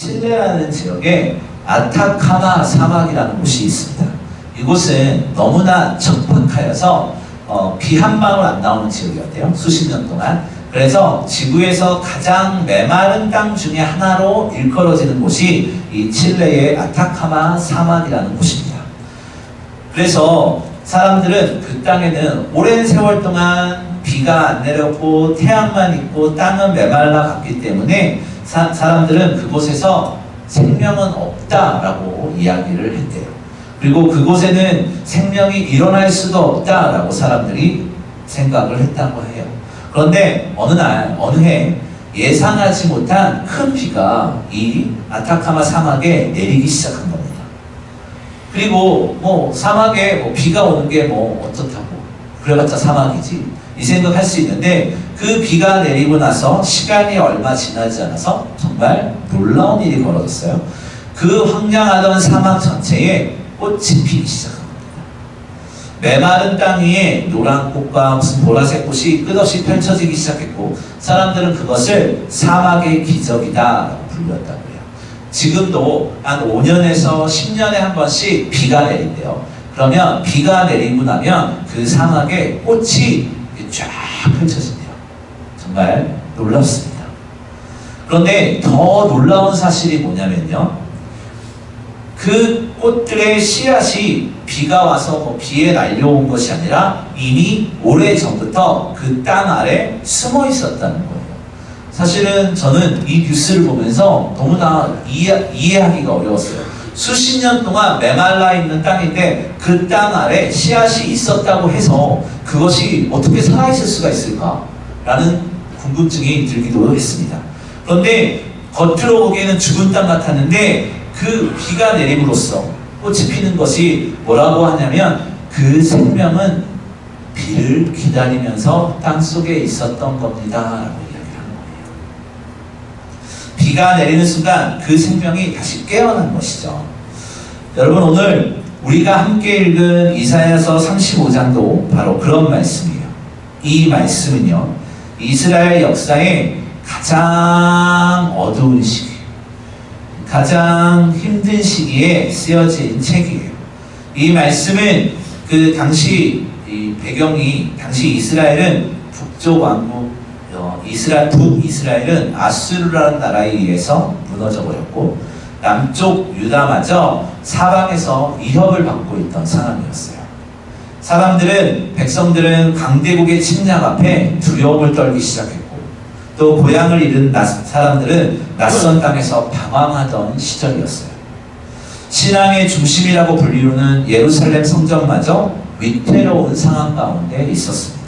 칠레라는 지역에 아타카마 사막이라는 곳이 있습니다. 이곳은 너무나 척박하여서 비 한 방울 안 나오는 지역이었대요. 수십 년 동안. 그래서 지구에서 가장 메마른 땅 중에 하나로 일컬어지는 곳이 이 칠레의 아타카마 사막이라는 곳입니다. 그래서 사람들은 그 땅에는 오랜 세월 동안 비가 안 내렸고 태양만 있고 땅은 메말라 갔기 때문에 사람들은 그곳에서 생명은 없다라고 이야기를 했대요. 그리고 그곳에는 생명이 일어날 수도 없다라고 사람들이 생각을 했다고 해요. 그런데 어느 날, 어느 해 예상하지 못한 큰 비가 이 아타카마 사막에 내리기 시작한 겁니다. 그리고 뭐 사막에 뭐 비가 오는 게 뭐 어떻다고, 그래봤자 사막이지, 이 생각할 수 있는데 그 비가 내리고 나서 시간이 얼마 지나지 않아서 정말 놀라운 일이 벌어졌어요. 그 황량하던 사막 전체에 꽃이 피기 시작합니다. 메마른 땅 위에 노란 꽃과 무슨 보라색 꽃이 끝없이 펼쳐지기 시작했고 사람들은 그것을 사막의 기적이다라고 불렀다고 해요. 지금도 한 5년에서 10년에 한 번씩 비가 내린대요. 그러면 비가 내리고 나면 그 사막에 꽃이 쫙 펼쳐진대요. 정말 놀랍습니다. 그런데 더 놀라운 사실이 뭐냐면요, 그 꽃들의 씨앗이 비가 와서 뭐 비에 날려온 것이 아니라 이미 오래전부터 그 땅 아래 숨어 있었다는 거예요. 사실은 저는 이 뉴스를 보면서 너무나 이해하기가 어려웠어요. 수십 년 동안 메말라 있는 땅인데 그 땅 아래 씨앗이 있었다고 해서 그것이 어떻게 살아있을 수가 있을까? 라는 궁금증이 들기도 했습니다. 그런데 겉으로 보기에는 죽은 땅 같았는데 그 비가 내림으로써 꽃이 피는 것이 뭐라고 하냐면 그 생명은 비를 기다리면서 땅속에 있었던 겁니다 라고 이야기를 하는 거예요. 비가 내리는 순간 그 생명이 다시 깨어난 것이죠. 여러분, 오늘 우리가 함께 읽은 이사야서 35장도 바로 그런 말씀이에요. 이 말씀은요, 이스라엘 역사의 가장 어두운 시기, 가장 힘든 시기에 쓰여진 책이에요. 이 말씀은 그 당시 이 배경이, 당시 이스라엘은 북쪽 왕국, 북이스라엘은 아수르라는 나라에 의해서 무너져 버렸고 남쪽 유다마저 사방에서 위협을 받고 있던 상황이었어요. 백성들은 강대국의 침략 앞에 두려움을 떨기 시작했고 또 고향을 잃은 사람들은 낯선 땅에서 방황하던 시절이었어요. 신앙의 중심이라고 불리우는 예루살렘 성전마저 위태로운 상황 가운데 있었습니다.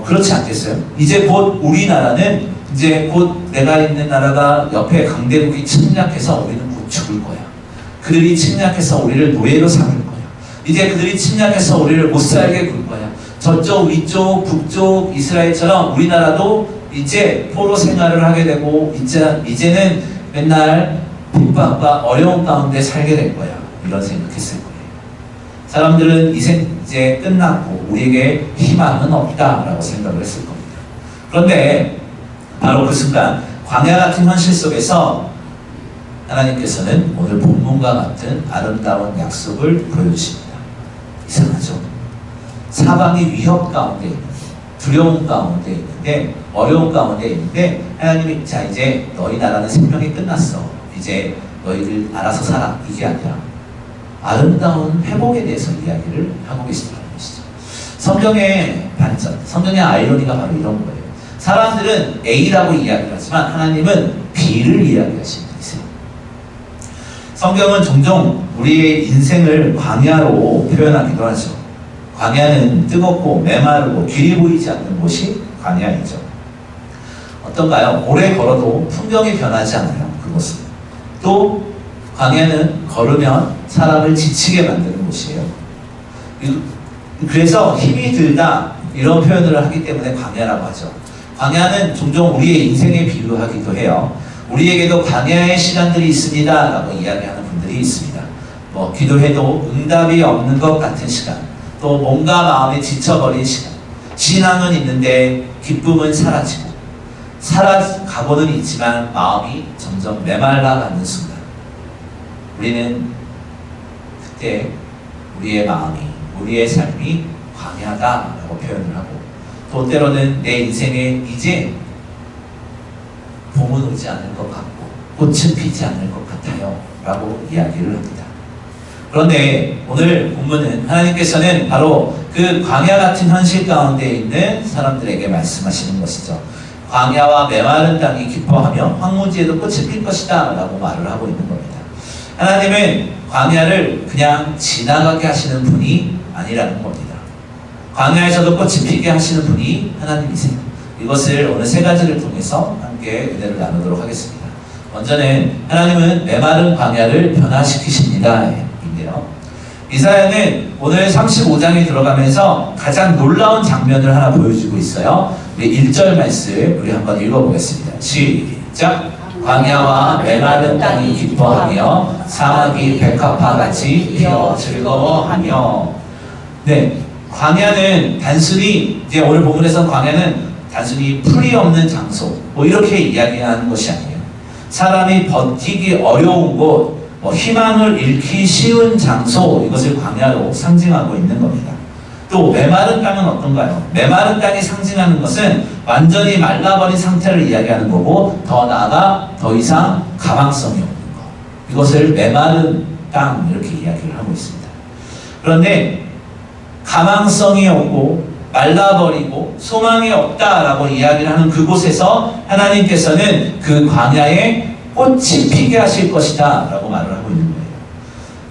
그렇지 않겠어요? 이제 곧 우리나라는, 이제 곧 내가 있는 나라가 옆에 강대국이 침략해서 우리는 곧 죽을 거야. 그들이 침략해서 우리를 노예로 삼을 거야. 이제 그들이 침략해서 우리를 못 살게 굴 거야. 저쪽, 위쪽, 북쪽 이스라엘처럼 우리나라도 이제 포로 생활을 하게 되고 이제는 맨날 핍박과 어려운 가운데 살게 될 거야. 이런 생각했을 거예요. 사람들은 이제 끝났고 우리에게 희망은 없다라고 생각을 했을 겁니다. 그런데 바로 그 순간 광야 같은 현실 속에서 하나님께서는 오늘 본문과 같은 아름다운 약속을 보여주십니다. 이상하죠? 사방이 위협 가운데 있는, 두려움 가운데 있는데, 어려움 가운데 있는데 하나님이 자 이제 너희 나라는 생명이 끝났어. 이제 너희들 알아서 살아. 이게 아니라 아름다운 회복에 대해서 이야기를 하고 계시다는 것이죠. 성경의 반전, 성경의 아이러니가 바로 이런 거예요. 사람들은 A라고 이야기를 하지만 하나님은 B를 이야기하시는 분이세요. 성경은 종종 우리의 인생을 광야로 표현하기도 하죠. 광야는 뜨겁고 메마르고 길이 보이지 않는 곳이 광야이죠. 어떤가요? 오래 걸어도 풍경이 변하지 않아요. 그곳은. 또 광야는 걸으면 사람을 지치게 만드는 곳이에요. 그래서 힘이 들다 이런 표현을 하기 때문에 광야라고 하죠. 광야는 종종 우리의 인생에 비유하기도 해요. 우리에게도 광야의 시간들이 있습니다 라고 이야기하는 분들이 있습니다. 기도해도 응답이 없는 것 같은 시간, 또 몸과 마음이 지쳐버린 시간, 신앙은 있는데 기쁨은 사라지고, 살아가고는 있지만 마음이 점점 메말라가는 순간 우리는 그때 우리의 마음이, 우리의 삶이 광야다라고 표현을 하고, 또 때로는 내 인생에 이제 봄은 오지 않을 것 같고 꽃은 피지 않을 것 같아요 라고 이야기를 합니다. 그런데 오늘 본문은 하나님께서는 바로 그 광야 같은 현실 가운데 있는 사람들에게 말씀하시는 것이죠. 광야와 메마른 땅이 기뻐하며 황무지에도 꽃이 필 것이다 라고 말을 하고 있는 겁니다. 하나님은 광야를 그냥 지나가게 하시는 분이 아니라는 겁니다. 광야에서도 꽃이 피게 하시는 분이 하나님이세요. 이것을 오늘 세 가지를 통해서 함께 은혜를 나누도록 하겠습니다. 먼저는 하나님은 메마른 광야를 변화시키십니다 인데요. 이사야는 오늘 35장에 들어가면서 가장 놀라운 장면을 하나 보여주고 있어요. 우리 1절 말씀 우리 한번 읽어보겠습니다. 시작! 광야와 메마른 땅이 기뻐하며 사막이 백합화같이 피어 즐거워하며. 네, 광야는 단순히 이제 오늘 본문에서 광야는 단순히 풀이 없는 장소 뭐 이렇게 이야기하는 것이 아니에요. 사람이 버티기 어려운 곳, 희망을 잃기 쉬운 장소, 이것을 광야로 상징하고 있는 겁니다. 또 메마른 땅은 어떤가요? 메마른 땅이 상징하는 것은 완전히 말라버린 상태를 이야기하는 거고, 더 나아가 더 이상 가망성이 없는 것, 이것을 메마른 땅 이렇게 이야기를 하고 있습니다. 그런데 가망성이 없고 말라버리고 소망이 없다라고 이야기를 하는 그곳에서 하나님께서는 그 광야에 꽃이 피게 하실 것이다 라고 말을 하고 있는 거예요.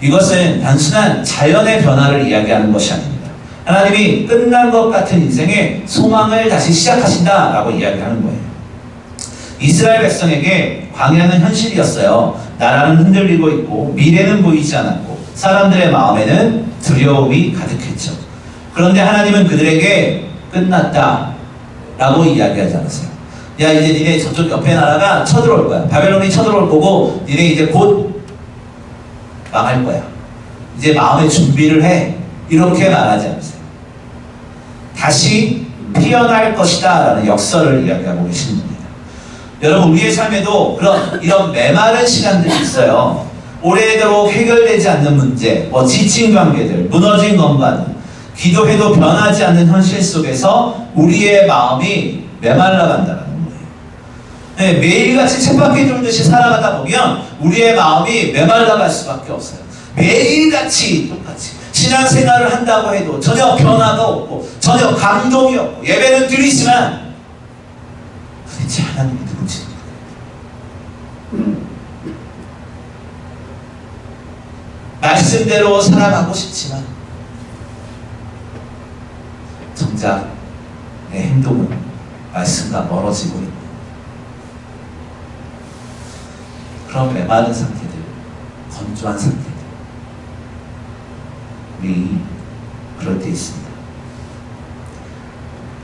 이것은 단순한 자연의 변화를 이야기하는 것이 아닙니다. 하나님이 끝난 것 같은 인생에 소망을 다시 시작하신다 라고 이야기하는 거예요. 이스라엘 백성에게 광야는 현실이었어요. 나라는 흔들리고 있고 미래는 보이지 않았고 사람들의 마음에는 두려움이 가득했죠. 그런데 하나님은 그들에게 끝났다 라고 이야기하지 않았어요. 야, 이제 니네 저쪽 옆에 나라가 쳐들어올 거야. 바벨론이 쳐들어올 거고 니네 이제 곧 망할 거야. 이제 마음의 준비를 해. 이렇게 말하지 않으세요. 다시 피어날 것이다 라는 역설을 이야기하고 계시는 겁니다. 여러분, 우리의 삶에도 이런 메마른 시간들이 있어요. 오래도록 해결되지 않는 문제, 지친 관계들, 무너진 건강, 기도해도 변하지 않는 현실 속에서 우리의 마음이 메말라간다는 거예요. 네, 매일같이 쳇바퀴 돌듯이 살아가다 보면 우리의 마음이 메말라갈 수밖에 없어요. 매일같이 똑같이 신앙생활을 한다고 해도 전혀 변화가 없고 전혀 감동이 없고 예배는 드리지만 도대체 하나님이 누구지? 말씀대로 살아가고 싶지만 정작 내 행동은 말씀과 멀어지고 있는 그런 메마른 상태들, 건조한 상태들, 우리 그럴 때 있습니다.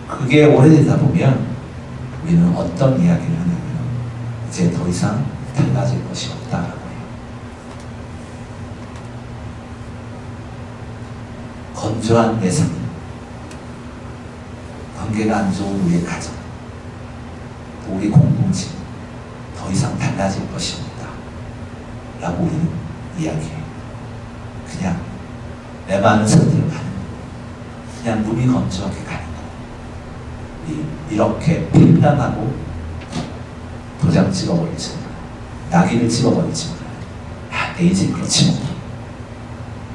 그게 오래되다 보면 우리는 어떤 이야기를 하냐면 이제 더 이상 달라질 것이 없다라고 해요. 건조한 내 삶, 관계가 안 좋은 우리의 가정, 또 우리 공동체, 더 이상 달라질 것이 없다 라고 우리는 이야기해요. 그냥 메마른 상태로 가는 거, 그냥 몸이 건조하게 가는 거, 이렇게 판단하고 도장 찍어버리지 마요. 낙인을 찍어버리지 마요. 내 인생 그렇지 뭐.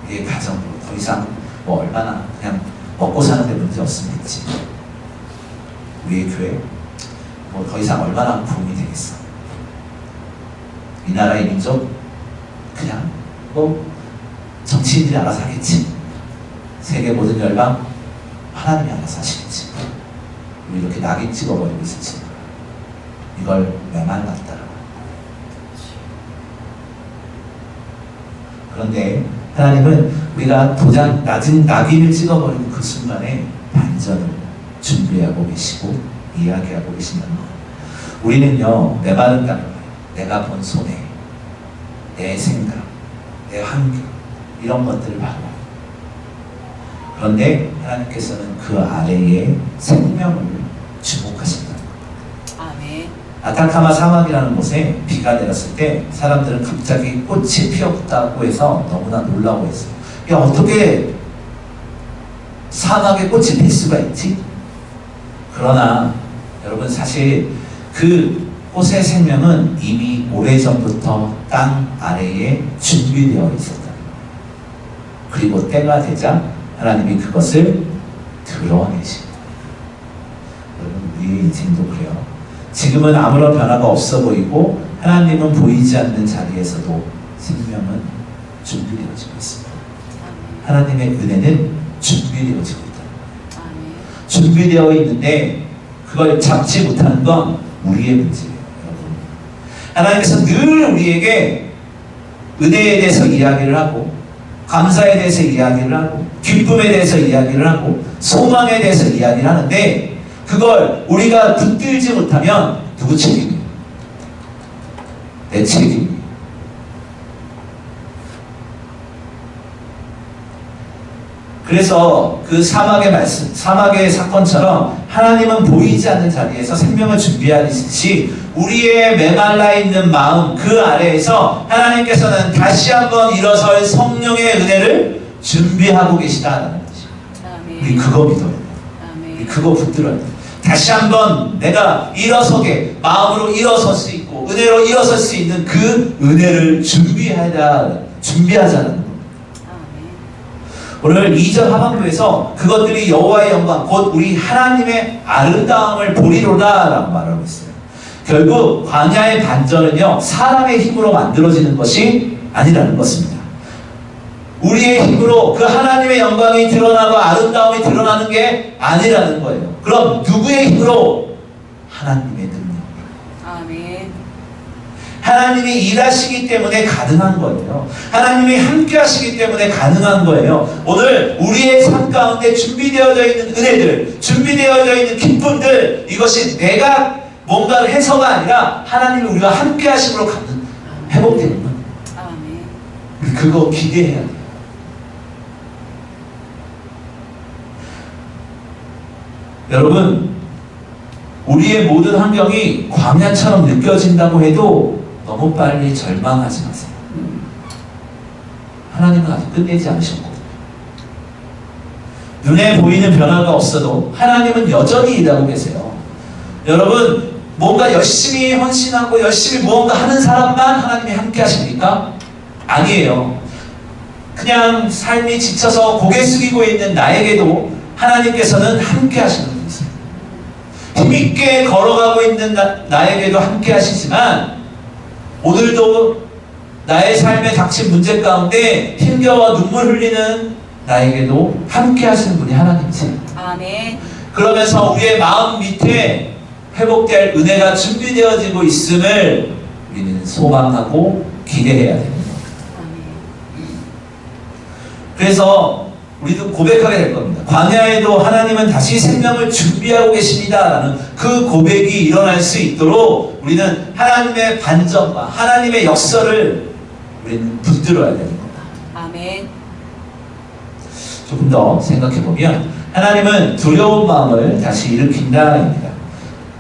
우리의 가정으로 더 이상 얼마나 그냥 먹고 사는데 문제 없으면 됐지. 우리의 교회 더 이상 얼마나 부흥이 되겠어. 이 나라의 민족 그냥 정치인들이 알아서 하겠지. 세계 모든 열방 하나님이 알아서 하시겠지. 우리 이렇게 낙인 찍어버리고 있었지. 이걸 메말랐다. 그런데 하나님은 우리가 도장 낮은 낙인을 찍어버리는 그 순간에 반전을 준비하고 계시고 이야기하고 계신다는 거예요. 우리는요, 메마른 땅을 내가 본 손해, 내 생각, 내 환경, 이런 것들을 바라봐요. 그런데 하나님께서는 그 아래에 생명을 주목하신다는 겁니다. 아멘. 아타카마 사막이라는 곳에 비가 내렸을 때 사람들은 갑자기 꽃이 피었다고 해서 너무나 놀라워했어요. 야, 어떻게 사막에 꽃이 필 수가 있지? 그러나 여러분, 사실 그 꽃의 생명은 이미 오래전부터 땅 아래에 준비되어 있었다. 그리고 때가 되자 하나님이 그것을 드러내십니다. 여러분, 우리의 인생도 그래요. 지금은 아무런 변화가 없어 보이고 하나님은 보이지 않는 자리에서도 생명은 준비되어지고 있습니다. 하나님의 은혜는 준비되어지고 있다. 준비되어 있는데 그걸 잡지 못하는 건 우리의 문제예요. 여러분, 하나님께서 늘 우리에게 은혜에 대해서 이야기를 하고, 감사에 대해서 이야기를 하고, 기쁨에 대해서 이야기를 하고, 소망에 대해서 이야기를 하는데, 그걸 우리가 붙들지 못하면 누구 책임이에요? 내 책임이에요. 그래서 그 사막의 말씀, 사막의 사건처럼 하나님은 보이지 않는 자리에서 생명을 준비하듯이 우리의 메말라 있는 마음 그 아래에서 하나님께서는 다시 한번 일어설 성령의 은혜를 준비하고 계시다라는 거죠. 우리 그거 믿어요. 우리 그거 붙들어야 돼요. 다시 한번 내가 일어서게, 마음으로 일어설 수 있고 은혜로 일어설 수 있는 그 은혜를 준비하자는 거예요. 오늘 2절 하반부에서 그것들이 여호와의 영광 곧 우리 하나님의 아름다움을 보리로다 라고 말하고 있어요. 결국 광야의 반전은요, 사람의 힘으로 만들어지는 것이 아니라는 것입니다. 우리의 힘으로 그 하나님의 영광이 드러나고 아름다움이 드러나는 게 아니라는 거예요. 그럼 누구의 힘으로? 하나님의 능력으로. 아멘. 하나님이 일하시기 때문에 가능한 거예요. 하나님이 함께 하시기 때문에 가능한 거예요. 오늘 우리의 삶 가운데 준비되어져 있는 은혜들, 준비되어져 있는 기쁨들, 이것이 내가 뭔가를 해서가 아니라 하나님이 우리가 함께 하심으로 회복되는 거예요. 우리 그거 기대해야 돼요. 여러분, 우리의 모든 환경이 광야처럼 느껴진다고 해도 너무 빨리 절망하지 마세요. 하나님은 아직 끝내지 않으셨거든요. 눈에 보이는 변화가 없어도 하나님은 여전히 일하고 계세요. 여러분, 뭔가 열심히 헌신하고 열심히 무언가 하는 사람만 하나님이 함께 하십니까? 아니에요. 그냥 삶이 지쳐서 고개 숙이고 있는 나에게도 하나님께서는 함께 하시는 분이세요. 힘있게 걸어가고 있는 나에게도 함께 하시지만 오늘도 나의 삶에 닥친 문제 가운데 힘겨워 눈물 흘리는 나에게도 함께 하시는 분이 하나님이세요. 아멘. 그러면서 우리의 마음 밑에 회복될 은혜가 준비되어지고 있음을 우리는 소망하고 기대해야 됩니다. 그래서 우리도 고백하게 될 겁니다. 광야에도 하나님은 다시 생명을 준비하고 계십니다라는 그 고백이 일어날 수 있도록 우리는 하나님의 반전과 하나님의 역사를 우리는 붙들어야 되는 겁니다. 아멘. 조금 더 생각해 보면 하나님은 두려운 마음을 다시 일으킨다입니다.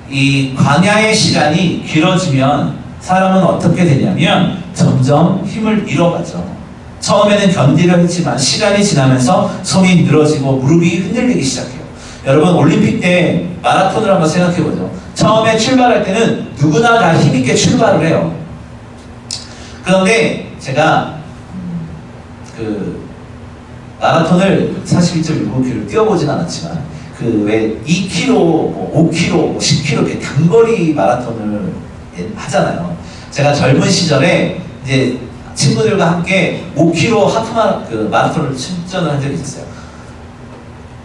이 광야의 시간이 길어지면 사람은 어떻게 되냐면 점점 힘을 잃어가죠. 처음에는 견디려 했지만 시간이 지나면서 손이 늘어지고 무릎이 흔들리기 시작해요. 여러분, 올림픽 때 마라톤을 한번 생각해보죠. 처음에 출발할 때는 누구나 다 힘있게 출발을 해요. 그런데 제가 그 마라톤을 42.195km 뛰어보진 않았지만 그 왜 2km, 5km, 10km 이렇게 단거리 마라톤을 하잖아요. 제가 젊은 시절에 이제 친구들과 함께 5km 하프 마라톤을 출전을 한 적이 있었어요.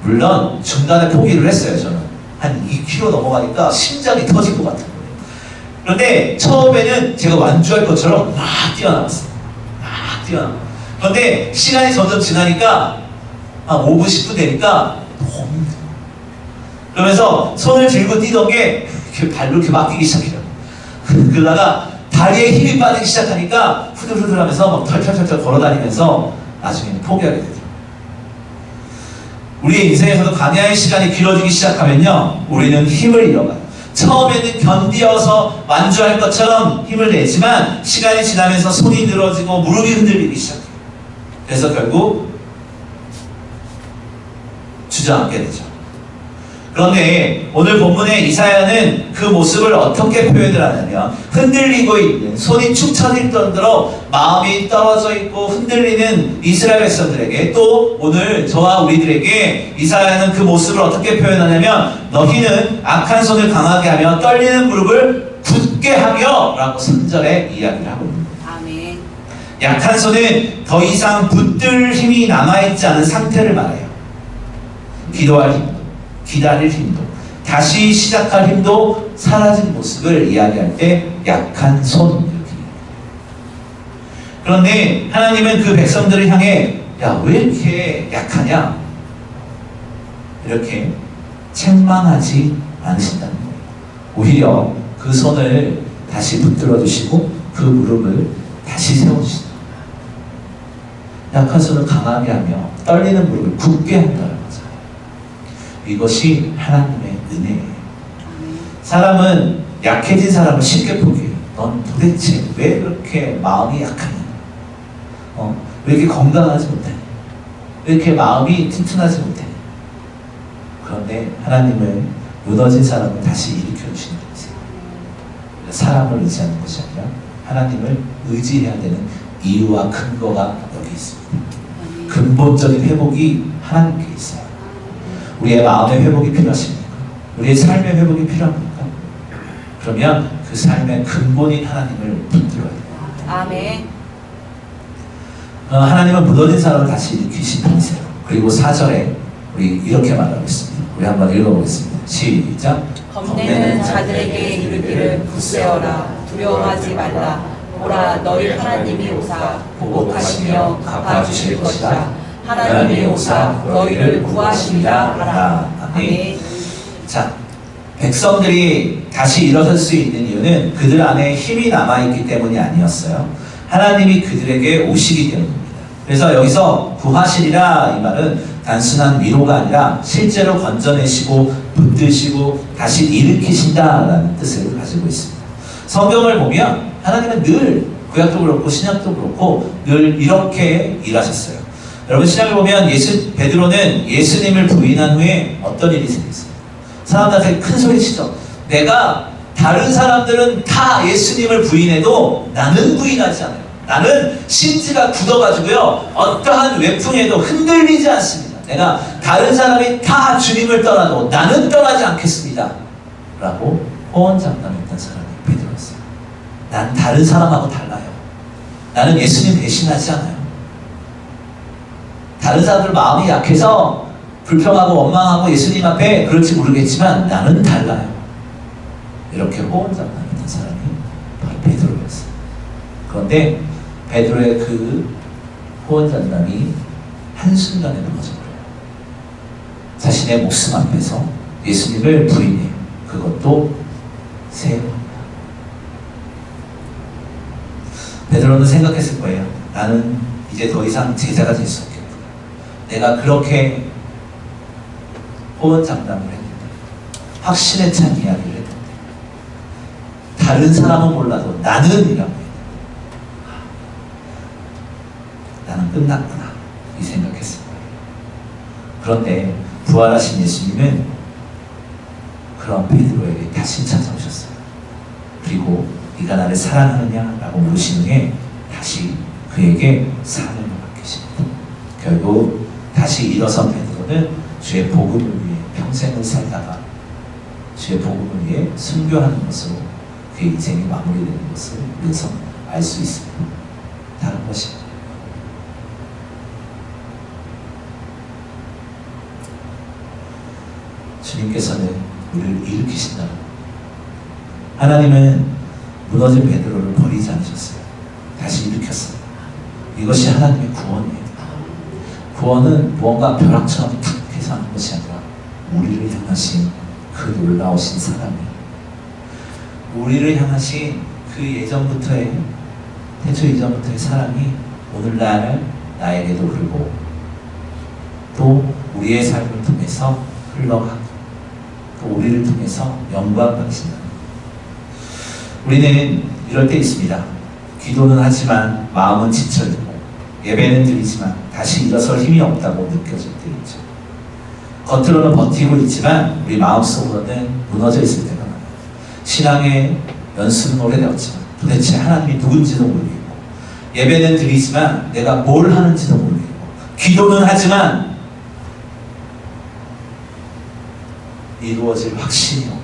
물론 중간에 포기를 했어요. 저는 한 2km 넘어가니까 심장이 터질 것 같은 거예요. 그런데 처음에는 제가 완주할 것처럼 막 뛰어나갔어요. 막 뛰어나갔어요. 그런데 시간이 점점 지나니까 한 5분, 10분 되니까 너무 힘들어요. 그러면서 손을 들고 뛰던 게 이렇게 발로 이렇게 막히기 시작해요. 그러다가 다리에 힘이 빠지기 시작하니까 후들후들 하면서 막 털털털털 걸어다니면서 나중에는 포기하게 되더라고요. 우리의 인생에서도 광야의 시간이 길어지기 시작하면요, 우리는 힘을 잃어가요. 처음에는 견디어서 완주할 것처럼 힘을 내지만 시간이 지나면서 손이 늘어지고 무릎이 흔들리기 시작해요. 그래서 결국 주저앉게 되죠. 그런데 오늘 본문에 이사야는 그 모습을 어떻게 표현을 하냐면 흔들리고 있는, 손이 축 처질 정도로 마음이 떨어져 있고 흔들리는 이스라엘 백성들에게, 또 오늘 저와 우리들에게 이사야는 그 모습을 어떻게 표현하냐면 너희는 악한 손을 강하게 하며 떨리는 무릎을 굳게 하며 라고 3절에 이야기를 하고 있는 거예요. 아멘. 약한 손은 더 이상 붙들 힘이 남아있지 않은 상태를 말해요. 기도할 힘도, 기다릴 힘도, 다시 시작할 힘도 사라진 모습을 이야기할 때 약한 손, 이렇게. 그런데 하나님은 그 백성들을 향해 야, 왜 이렇게 약하냐? 이렇게 책망하지 않으신다는 거예요. 오히려 그 손을 다시 붙들어 주시고 그 무릎을 다시 세워주신다. 약한 손을 강하게 하며 떨리는 무릎을 굳게 한다는 거죠. 이것이 하나님의 은혜예요. 사람은 약해진 사람을 쉽게 포기해요. 넌 도대체 왜 그렇게 마음이 약하냐? 왜 이렇게 건강하지 못하냐? 왜 이렇게 마음이 튼튼하지 못하냐? 그런데 하나님은 무너진 사람을 다시 일으켜주시는 거예요. 사람을 의지하는 것이 아니라 하나님을 의지해야 되는 이유와 근거가 여기 있습니다. 근본적인 회복이 하나님께 있어요. 우리의 마음의 회복이 필요하십니까? 우리의 삶의 회복이 필요합니까? 그러면 그 삶의 근본인 하나님을 붙들어야 돼요. 아멘. 하나님은 무너진 사람을 다시 일으키신 분이세요. 그리고 4절에 우리 이렇게 말하고 있습니다. 우리 한번 읽어보겠습니다. 시작. 겁내는 자들에게 이르기를 굳세어라, 두려워하지 말라. 보라, 너희 하나님이 오사 보복하시며 갚아주실 것이다. 하나님이 오사 너희를 구하시리라 하라. 아멘. 자, 백성들이 다시 일어설 수 있는 이유는 그들 안에 힘이 남아있기 때문이 아니었어요. 하나님이 그들에게 오시기 때문입니다. 그래서 여기서 구하시리라 이 말은 단순한 위로가 아니라 실제로 건져내시고 붙드시고 다시 일으키신다라는 뜻을 가지고 있습니다. 성경을 보면 하나님은 늘 구약도 그렇고 신약도 그렇고 늘 이렇게 일하셨어요. 여러분 신약을 보면 베드로는 예수님을 부인한 후에 어떤 일이 생겼어요? 사람들한테 큰 소리 치죠. 내가 다른 사람들은 다 예수님을 부인해도 나는 부인하지 않아요. 나는 심지가 굳어가지고요 어떠한 외풍에도 흔들리지 않습니다. 내가 다른 사람이 다 주님을 떠나도 나는 떠나지 않겠습니다 라고 호언장담했던 사람이 베드로였어요. 난 다른 사람하고 달라요. 나는 예수님 배신하지 않아요. 다른 사람들 마음이 약해서 불평하고 원망하고 예수님 앞에 그럴지 모르겠지만 나는 달라요. 이렇게 호언장담했던 사람이 바로 베드로였어요. 그런데 베드로의 그 호언장담이 한순간에 무너져버려요. 자신의 목숨 앞에서 예수님을 부인해요. 그것도 세 번. 베드로는 생각했을 거예요. 나는 이제 더 이상 제자가 될 수 없겠구나. 내가 그렇게 호언장담을 했는데, 확신에 찬 이야기를 했는데, 다른 사람은 몰라도 나는 이라고 해요. 나는 끝났구나 이 생각했을 거예요. 그런데 부활하신 예수님은 그런 베드로에게 다시 찾아오셨어요. 그리고 네가 나를 사랑하느냐 라고 물으신 후에 다시 그에게 사명을 맡기십니다. 결국 다시 일어선 베드로는 주의 복음을 위해 평생을 살다가 주의 복음을 위해 순교하는 것으로 그의 인생이 마무리되는 것을 우리에서 알 수 있습니다. 다른 것입니다. 주님께서는 우리를 일으키신다. 하나님은 무너진 베드로를 버리지 않으셨어요. 다시 일으켰어요. 이것이 하나님의 구원이에요. 구원은 무언가 벼락처럼 탁 해서 하는 것이 아니라 우리를 향하신 그 놀라우신 사랑이에요. 우리를 향하신 그 예전부터의 태초 이전부터의 사랑이 오늘날 나에게도 흐르고 또 우리의 삶을 통해서 흘러가고 또 우리를 통해서 영광 받으신다. 우리는 이럴 때 있습니다. 기도는 하지만 마음은 지쳐있고 예배는 드리지만 다시 일어설 힘이 없다고 느껴질 때 있죠. 겉으로는 버티고 있지만 우리 마음속으로는 무너져 있을 때가 많아요. 신앙의 연수는 오래되었지만 도대체 하나님이 누군지도 모르겠고, 예배는 드리지만 내가 뭘 하는지도 모르겠고, 기도는 하지만 이루어질 확신이 없고,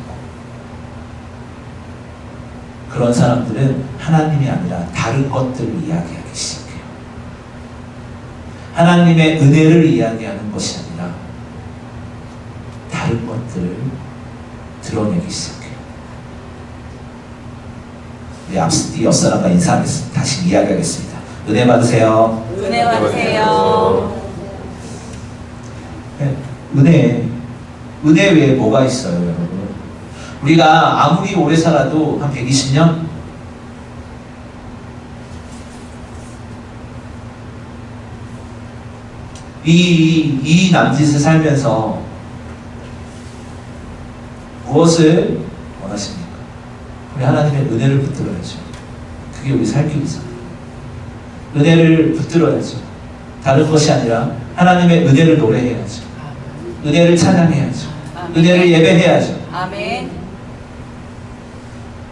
그런 사람들은 하나님이 아니라 다른 것들을 이야기하기 시작해요. 하나님의 은혜를 이야기하는 것이 아니라 다른 것들을 드러내기 시작해요. 우리 앞뒤 옆사람과 인사하겠습니다. 다시 이야기하겠습니다. 은혜 받으세요. 은혜 받으세요. 네, 은혜 외에 뭐가 있어요, 여러분? 우리가 아무리 오래 살아도 한 120년? 이 남짓을 살면서 무엇을 원하십니까? 우리 하나님의 은혜를 붙들어야죠. 그게 우리 살 길이잖아요. 은혜를 붙들어야죠. 다른 것이 아니라 하나님의 은혜를 노래해야죠. 은혜를 찬양해야죠. 은혜를 예배해야죠. 아멘.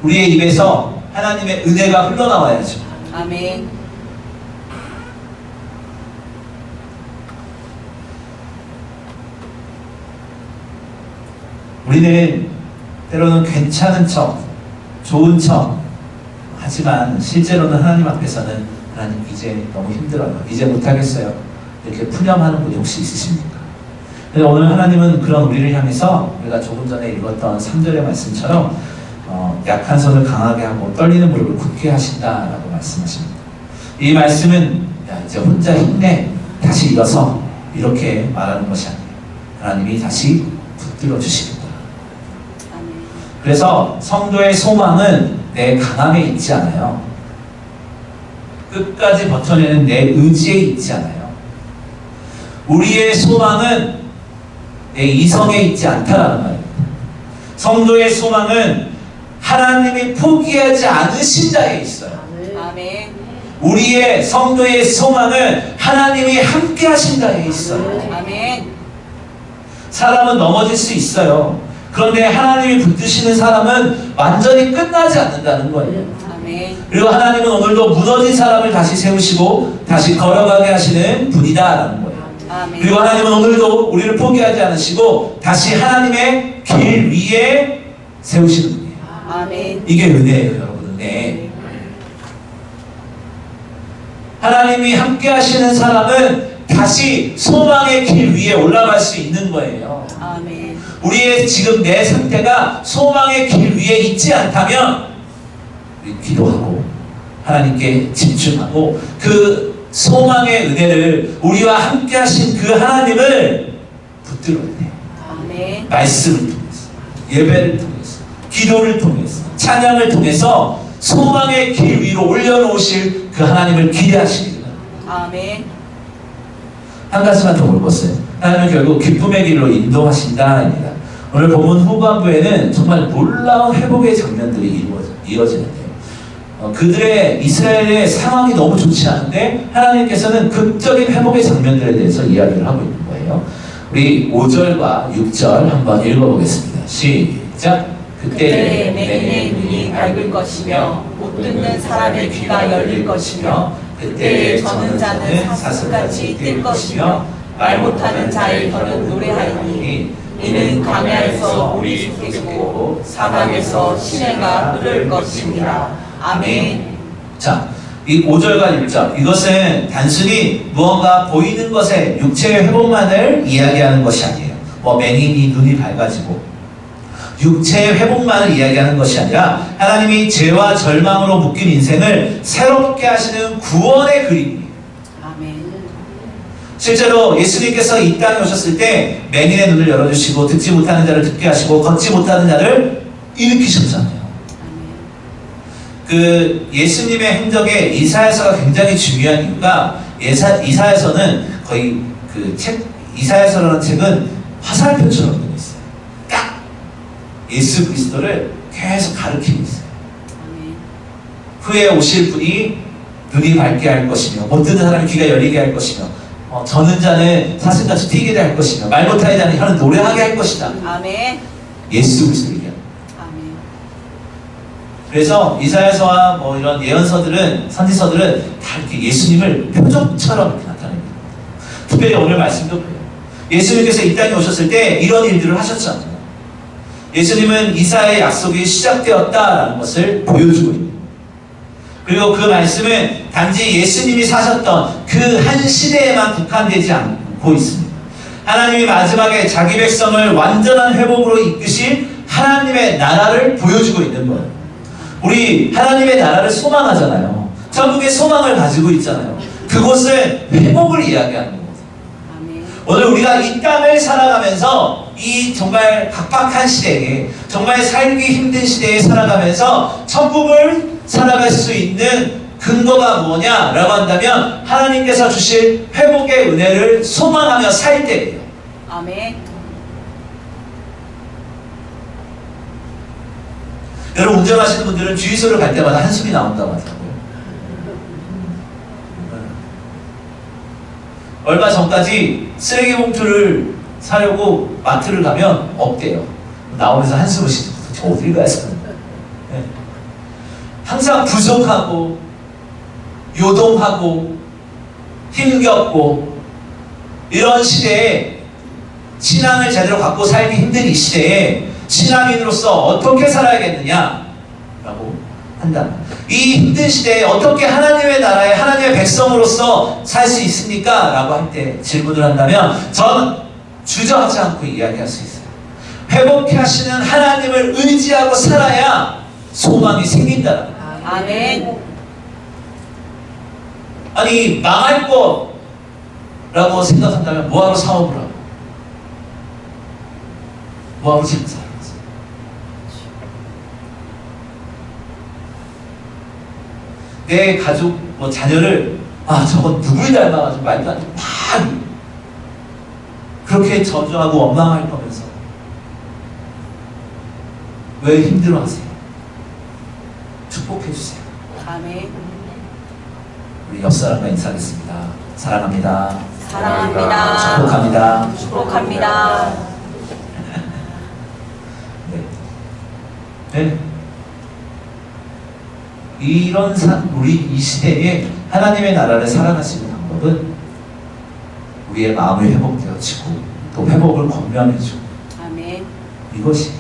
우리의 입에서 하나님의 은혜가 흘러나와야죠. 아멘. 우리는 때로는 괜찮은 척, 좋은 척 하지만 실제로는 하나님 앞에서는 하나님 이제 너무 힘들어요. 이제 못하겠어요. 이렇게 푸념하는 분이 혹시 있으십니까? 근데 오늘 하나님은 그런 우리를 향해서 우리가 조금 전에 읽었던 3절의 말씀처럼 약한 손을 강하게 하고 떨리는 무릎을 굳게 하신다라고 말씀하십니다. 이 말씀은 야, 이제 혼자 힘내, 다시 일어서, 이렇게 말하는 것이 아니에요. 하나님이 다시 붙들어 주시겠다. 그래서 성도의 소망은 내 강함에 있지 않아요. 끝까지 버텨내는 내 의지에 있지 않아요. 우리의 소망은 내 이성에 있지 않다라는 말입니다. 성도의 소망은 하나님이 포기하지 않으신 자에 있어요. 아멘. 우리의 성도의 소망은 하나님이 함께 하신 자에 있어요. 아멘. 사람은 넘어질 수 있어요. 그런데 하나님이 붙드시는 사람은 완전히 끝나지 않는다는 거예요. 아멘. 그리고 하나님은 오늘도 무너진 사람을 다시 세우시고 다시 걸어가게 하시는 분이다라는 거예요. 아멘. 그리고 하나님은 오늘도 우리를 포기하지 않으시고 다시 하나님의 길 위에 세우시는 분이에요. 아멘. 이게 은혜예요, 여러분. 은혜. 하나님이 함께 하시는 사람은 다시 소망의 길 위에 올라갈 수 있는 거예요. 아멘. 우리의 지금 내 상태가 소망의 길 위에 있지 않다면 우리 기도하고 하나님께 집중하고 그 소망의 은혜를 우리와 함께 하신 그 하나님을 붙들어야 돼요. 아멘. 말씀을 통해서, 예배를 통해서, 기도를 통해서, 찬양을 통해서 소망의 길 위로 올려놓으실 그 하나님을 기대하시기 바랍니다. 아멘. 한 가지만 더 묻었어요. 하나님은 결국 기쁨의 길로 인도하신다입니다. 오늘 본문 후반부에는 정말 놀라운 회복의 장면들이 이어지는데요. 그들의 이스라엘의 상황이 너무 좋지 않은데 하나님께서는 극적인 회복의 장면들에 대해서 이야기를 하고 있는 거예요. 우리 5절과 6절 한번 읽어보겠습니다. 시작. 그때 맹인의 눈이 밝을 것이며 못 듣는 사람의 귀가 열릴 것이며 그때 저는 자는 사슴같이 뛸 것이며 말 못하는 자의 혀는 노래하리니 이는 광야에서 물이 솟고 사막에서 시내가 흐를 것입니다. 아멘. 자, 이 5절과 6절 이것은 단순히 무언가 보이는 것의 육체의 회복만을 이야기하는 것이 아니에요. 뭐 맹인이 눈이 밝아지고 육체의 회복만을 이야기하는 것이 아니라 하나님이 죄와 절망으로 묶인 인생을 새롭게 하시는 구원의 그림이에요. 아멘. 실제로 예수님께서 이 땅에 오셨을 때 맹인의 눈을 열어주시고 듣지 못하는 자를 듣게 하시고 걷지 못하는 자를 일으키셨잖아요. 그 예수님의 행적에 이사야서가 굉장히 중요한 이유가 이사야서는 거의 그 책 이사야서라는 책은 화살표처럼 되어 있어요. 딱 예수 그리스도를 계속 가르치고 있어요. 아멘. 후에 오실 분이 눈이 밝게 할 것이며 못 듣는 사람이 귀가 열리게 할 것이며 저는 자는 사슴같이 튀게 할 것이며 말 못하는 자는 혀는 노래하게 할 것이다. 아멘. 예수 그리스도 얘기합니다. 아멘. 그래서 이사야서와 뭐 이런 예언서들은 선지서들은 다 이렇게 예수님을 표적처럼 이렇게 나타냅니다. 특별히 오늘 말씀도 그래요. 예수님께서 이 땅에 오셨을 때 이런 일들을 하셨잖아요. 예수님은 이사야의 약속이 시작되었다라는 것을 보여주고 있는. 그리고 그 말씀은 단지 예수님이 사셨던 그 한 시대에만 국한되지 않고 있습니다. 하나님이 마지막에 자기 백성을 완전한 회복으로 이끄실 하나님의 나라를 보여주고 있는 거예요. 우리 하나님의 나라를 소망하잖아요. 천국의 소망을 가지고 있잖아요. 그곳은 회복을 이야기하는 거예요. 오늘 우리가 이 땅을 살아가면서 이 정말 각박한 시대에 정말 살기 힘든 시대에 살아가면서 천국을 살아갈 수 있는 근거가 뭐냐라고 한다면 하나님께서 주실 회복의 은혜를 소망하며 살 때예요. 아멘. 여러분 운전하시는 분들은 주유소를 갈 때마다 한숨이 나온다고 하더라고요. 얼마 전까지 쓰레기 봉투를 사려고 마트를 가면 없대요. 나오면서 한숨을 쉬죠. 저 어딜 가야 하는 네. 항상 부족하고 요동하고 힘겹고 이런 시대에 신앙을 제대로 갖고 살기 힘든 이 시대에 신앙인으로서 어떻게 살아야겠느냐라고 한다. 이 힘든 시대에 어떻게 하나님의 나라에 하나님의 백성으로서 살 수 있습니까? 라고 할 때 질문을 한다면 저는 주저하지 않고 이야기할 수 있어요. 회복해 하시는 하나님을 의지하고 살아야 소망이 생긴다. 아멘. 아니 망할 거라고 생각한다면 뭐하러 사업을 하고 뭐하러 장사를 하고 내 가족 뭐 자녀를 저건 누굴 닮아가지고 말도 안 돼 막 그렇게 저주하고 원망할 거면서 왜 힘들어하세요? 축복해 주세요. 아멘. 우리 옆 사람과 인사하겠습니다. 사랑합니다. 사랑합니다. 축복합니다. 축복합니다. 네. 이런 우리 이 시대에 하나님의 나라를 살아갈 수 있는 방법은 우리의 마음이 회복되어지고 또 회복을 권면해주고 아멘. 이것이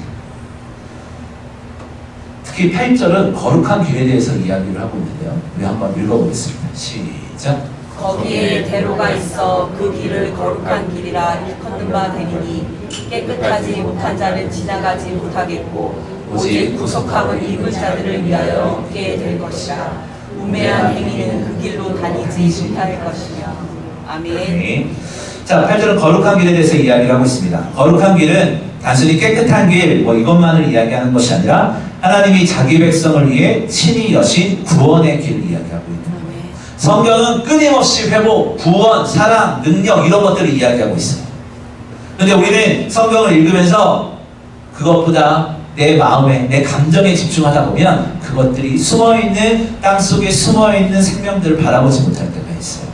특히 8절은 거룩한 길에 대해서 이야기를 하고 있는데요. 우리 한번 읽어보겠습니다. 시작. 거기에 대로가 있어 그 길을 거룩한 길이라 일컫는 바 되리니 깨끗하지 못한 자는 지나가지 못하겠고 오직 구속함을 입은 자들을 위하여 있게 될 것이라. 우매한 행위는 그 길로 다니지 못할 것이며. 아멘. 네. 자, 8절은 거룩한 길에 대해서 이야기를 하고 있습니다. 거룩한 길은 단순히 깨끗한 길, 이것만을 이야기하는 것이 아니라 하나님이 자기 백성을 위해 친히 여신 구원의 길을 이야기하고 있는 거예요. 성경은 끊임없이 회복, 구원, 사랑, 능력 이런 것들을 이야기하고 있어요. 그런데 우리는 성경을 읽으면서 그것보다 내 마음에, 내 감정에 집중하다 보면 그것들이 숨어있는, 땅속에 숨어있는 생명들을 바라보지 못할 때가 있어요.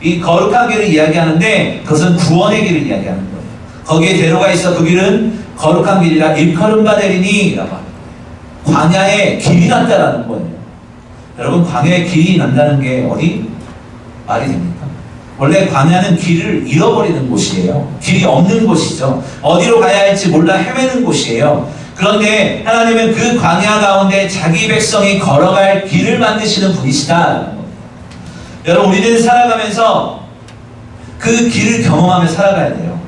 이 거룩한 길을 이야기하는데 그것은 구원의 길을 이야기하는 거예요. 거기에 대로가 있어 그 길은 거룩한 길이라 일컬음 바 되리니 라고 합니다. 광야에 길이 난다라는 거예요. 여러분 광야에 길이 난다는 게 어디 말이 됩니까? 원래 광야는 길을 잃어버리는 곳이에요. 길이 없는 곳이죠. 어디로 가야 할지 몰라 헤매는 곳이에요. 그런데 하나님은 그 광야 가운데 자기 백성이 걸어갈 길을 만드시는 분이시다라는 겁니다. 여러분 우리는 살아가면서 그 길을 경험하며 살아가야 돼요.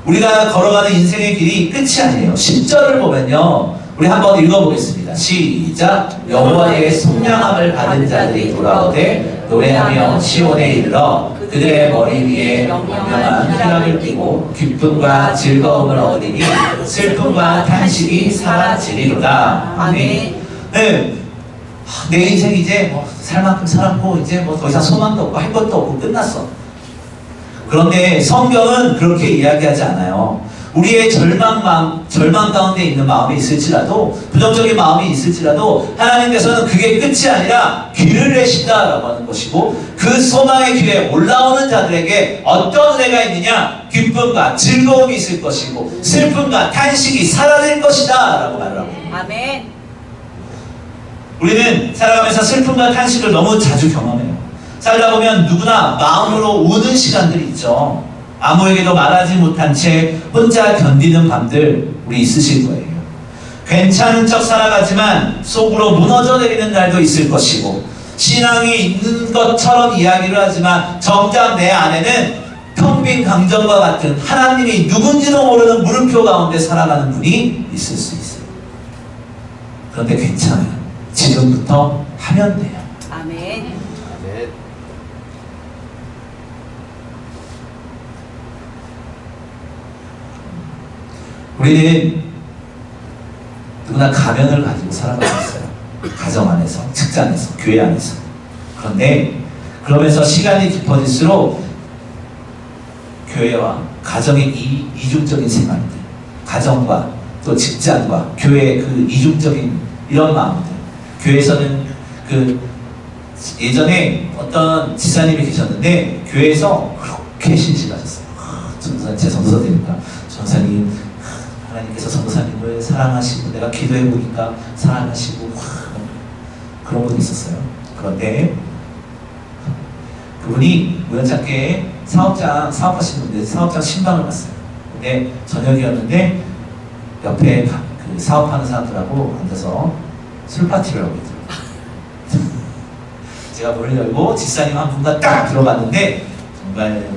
우리가 걸어가는 인생의 길이 끝이 아니에요. 10절을 보면요. 우리 한번 읽어보겠습니다. 시작. 여호와의 속량함을 받은 자들이 돌아오되 노래하며 시온에 이르러 그들의 머리 위에 명령한 희락을 띠고 기쁨과 즐거움을 얻으니 슬픔과 탄식이 사라지리로다. 아멘. 네. 내 인생 이제 살 만큼 살았고 이제 더 이상 소망도 없고 할 것도 없고 끝났어. 그런데 성경은 그렇게 이야기하지 않아요. 우리의 절망 가운데 있는 마음이 있을지라도, 부정적인 마음이 있을지라도 하나님께서는 그게 끝이 아니라 길을 내신다라고 하는 것이고, 그 소망의 길에 올라오는 자들에게 어떤 은혜가 있느냐? 기쁨과 즐거움이 있을 것이고 슬픔과 탄식이 사라질 것이다 라고 말을 하고, 아멘. 우리는 살아가면서 슬픔과 탄식을 너무 자주 경험해요. 살다 보면 누구나 마음으로 우는 시간들이 있죠. 아무에게도 말하지 못한 채 혼자 견디는 밤들 우리 있으실 거예요. 괜찮은 척 살아가지만 속으로 무너져 내리는 날도 있을 것이고, 신앙이 있는 것처럼 이야기를 하지만 정작 내 안에는 텅 빈 강정과 같은 하나님이 누군지도 모르는 물음표 가운데 살아가는 분이 있을 수 있어요. 그런데 괜찮아요. 지금부터 하면 돼요. 아멘. 우리는 누구나 가면을 가지고 살아가고 있어요. 가정 안에서, 직장에서, 교회 안에서. 그런데 그러면서 시간이 깊어질수록 교회와 가정의 이중적인 생활들, 가정과 또 직장과 교회의 그 이중적인 이런 마음들, 교회에서는 예전에 어떤 지사님이 계셨는데 교회에서 그렇게 신실하셨어요. 제 전도사님입니다. 전사님, 하나님께서 전도사님을 사랑하시고 내가 기도해 보니까 사랑하시고 그런 분이 있었어요. 그런데 그분이 우연찮게 사업하시는 분인데 사업장 신방을 갔어요. 근데 저녁이었는데 옆에 그 사업하는 사람들하고 앉아서 술 파티를 하고 있더라고요. 제가 문을 열고 집사님 한 분과 딱 들어갔는데 정말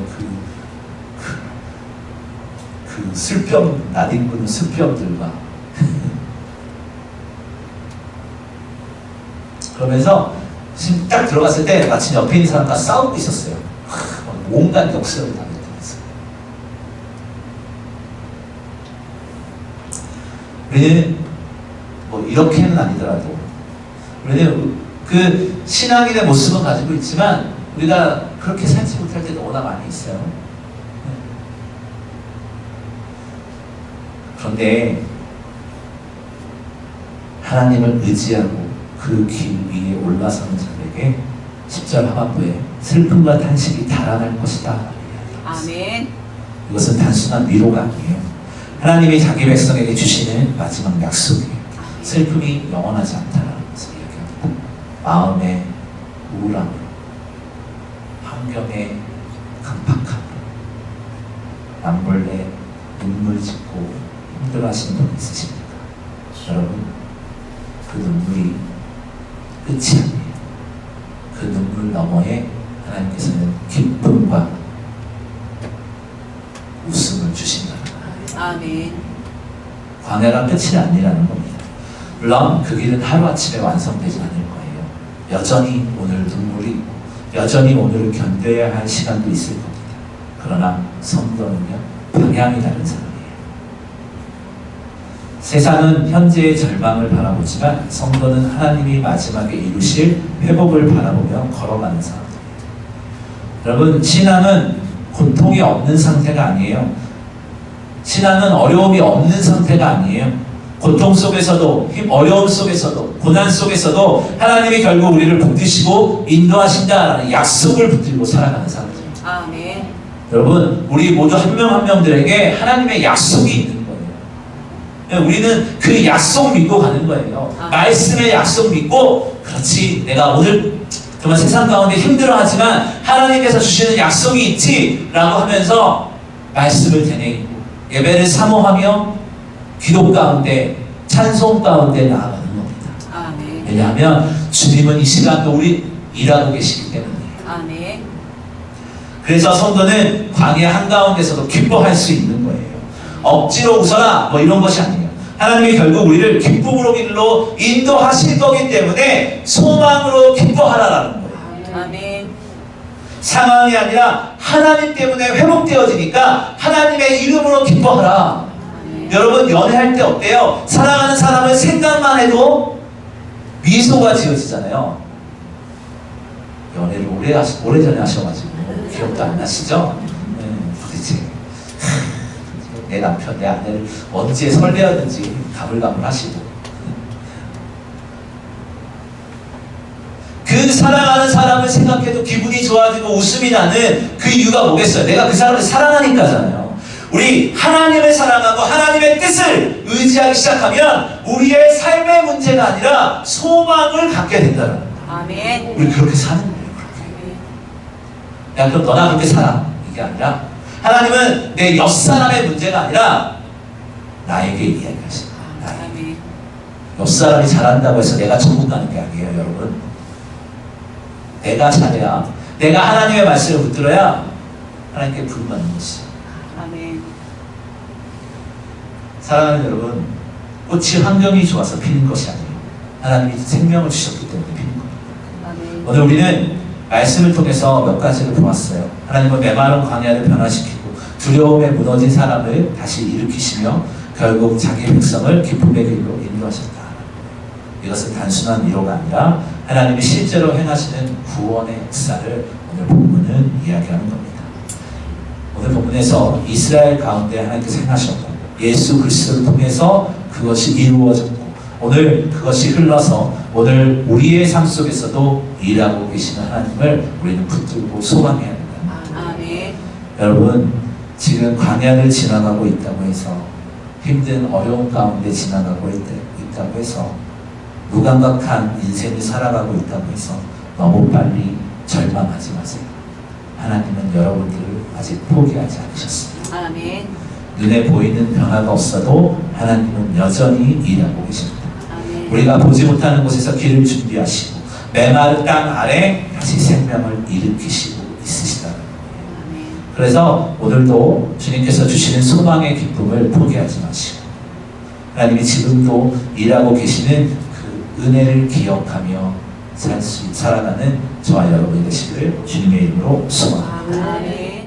그 술병 나뒹구는 술병들과 그러면서 딱 들어갔을 때 마침 옆에 있는 사람과 싸우고 있었어요. 온갖 역설을 다 했어요. 우리는 뭐 이렇게는 아니더라도 우리는 그 신앙인의 모습은 가지고 있지만 우리가 그렇게 살지 못할 때도 워낙 많이 있어요. 그런데 하나님을 의지하고 그 길 위에 올라서는 자들에게 10절 하반부에 슬픔과 탄식이 달아날 것이다. 아멘. 이것은 단순한 위로가 아니에요. 하나님이 자기 백성에게 주시는 마지막 약속이에요. 슬픔이 영원하지 않다는 것을 이야기합니다. 마음의 우울함으로, 환경의 강팍함으로, 남몰래 눈물 짓고 힘들어하시는 분이 있으십니까? 여러분, 그 눈물이 끝이 아니에요. 그 눈물 너머에 하나님께서는 기쁨과 웃음을 주신다는 거예요. 아멘. 광야가 끝이 아니라는 겁니다. 물론 그 길은 하루아침에 완성되지 않을 거예요. 여전히 오늘 눈물이 있고 여전히 오늘을 견뎌야 할 시간도 있을 겁니다. 그러나 성도는요, 방향이 다른 사람이에요. 세상은 현재의 절망을 바라보지만 성도는 하나님이 마지막에 이루실 회복을 바라보며 걸어가는 사람들이에요. 여러분, 신앙은 고통이 없는 상태가 아니에요. 신앙은 어려움이 없는 상태가 아니에요. 고통 속에서도, 어려움 속에서도, 고난 속에서도 하나님이 결국 우리를 붙드시고 인도하신다라는 약속을 붙들고 살아가는 사람들이에요. 아멘. 여러분, 우리 모두 한 명 한 명들에게 하나님의 약속이 있는 거예요. 우리는 그 약속 믿고 가는 거예요. 말씀의 약속 믿고, 그렇지, 내가 오늘 정말 세상 가운데 힘들어하지만 하나님께서 주시는 약속이 있지 라고 하면서 말씀을 되뇌이고 예배를 사모하며 기도 가운데 찬송 가운데 나아가는 겁니다. 아멘. 왜냐하면 주님은 이 시간도 우리 일하고 계시기 때문이에요. 아멘. 그래서 성도는 광야 한가운데서도 기뻐할 수 있는 거예요. 억지로 웃어라 뭐 이런 것이 아니에요. 하나님이 결국 우리를 기쁨으로 길로 인도하실 거기 때문에 소망으로 기뻐하라라는 거예요. 아멘. 상황이 아니라 하나님 때문에 회복되어지니까 하나님의 이름으로 기뻐하라. 아멘. 여러분, 연애할 때 어때요? 사랑하는 사람을 생각만 해도 미소가 지어지잖아요. 연애를 오래전에 하셔가지고 기억도 안 나시죠? 네, 도대체 내 남편, 내 아내를 언제 설레었는지 가물가물하시고 그 사랑하는 사람을 생각해도 기분이 좋아지고 웃음이 나는 그 이유가 뭐겠어요? 내가 그 사람을 사랑하니까잖아요. 우리 하나님을 사랑하고 하나님의 뜻을 의지하기 시작하면 우리의 삶의 문제가 아니라 소망을 갖게 된다는 거예요. 아멘. 우리 그렇게 사는 거예요. 그렇게. 야, 그럼 너나 그렇게 살아. 이게 아니라 하나님은 내 옆사람의 문제가 아니라 나에게 이야기하신다. 아멘. 옆사람이 잘한다고 해서 내가 천국 가는 게 아니에요, 여러분. 내가 잘해야, 내가 하나님의 말씀을 붙들어야 하나님께 부름받는 것이. 아멘. 사랑하는 여러분, 꽃이 환경이 좋아서 피는 것이 아니에요. 하나님이 생명을 주셨기 때문에 피는 겁니다. 아멘. 오늘 우리는 말씀을 통해서 몇 가지를 보았어요. 하나님은 메마른 광야를 변화시키고 두려움에 무너진 사람을 다시 일으키시며 결국 자기 백성을 기쁨의 길로 인도하셨다. 이것은 단순한 위로가 아니라 하나님이 실제로 행하시는 구원의 역사를 오늘 본문은 이야기하는 겁니다. 오늘 본문에서 이스라엘 가운데 하나님께서 행하셨고 예수 그리스도를 통해서 그것이 이루어졌고 오늘 그것이 흘러서 오늘 우리의 삶 속에서도 일하고 계시는 하나님을 우리는 붙들고 소망해야 합니다. 아멘. 여러분, 지금 광야를 지나가고 있다고 해서 힘든 어려운 가운데 지나가고 있다고 해서 무감각한 인생을 살아가고 있다고 해서 너무 빨리 절망하지 마세요. 하나님은 여러분들을 아직 포기하지 않으셨습니다. 아멘. 눈에 보이는 변화가 없어도 하나님은 여전히 일하고 계십니다. 아멘. 우리가 보지 못하는 곳에서 길을 준비하시고 메마른 땅 아래 다시 생명을 일으키시고 있으시다는 거예요. 아멘. 그래서 오늘도 주님께서 주시는 소망의 기쁨을 포기하지 마시고 하나님이 지금도 일하고 계시는 그 은혜를 기억하며 살아가는 저와 여러분이 되시기를 주님의 이름으로 소망합니다. 아멘.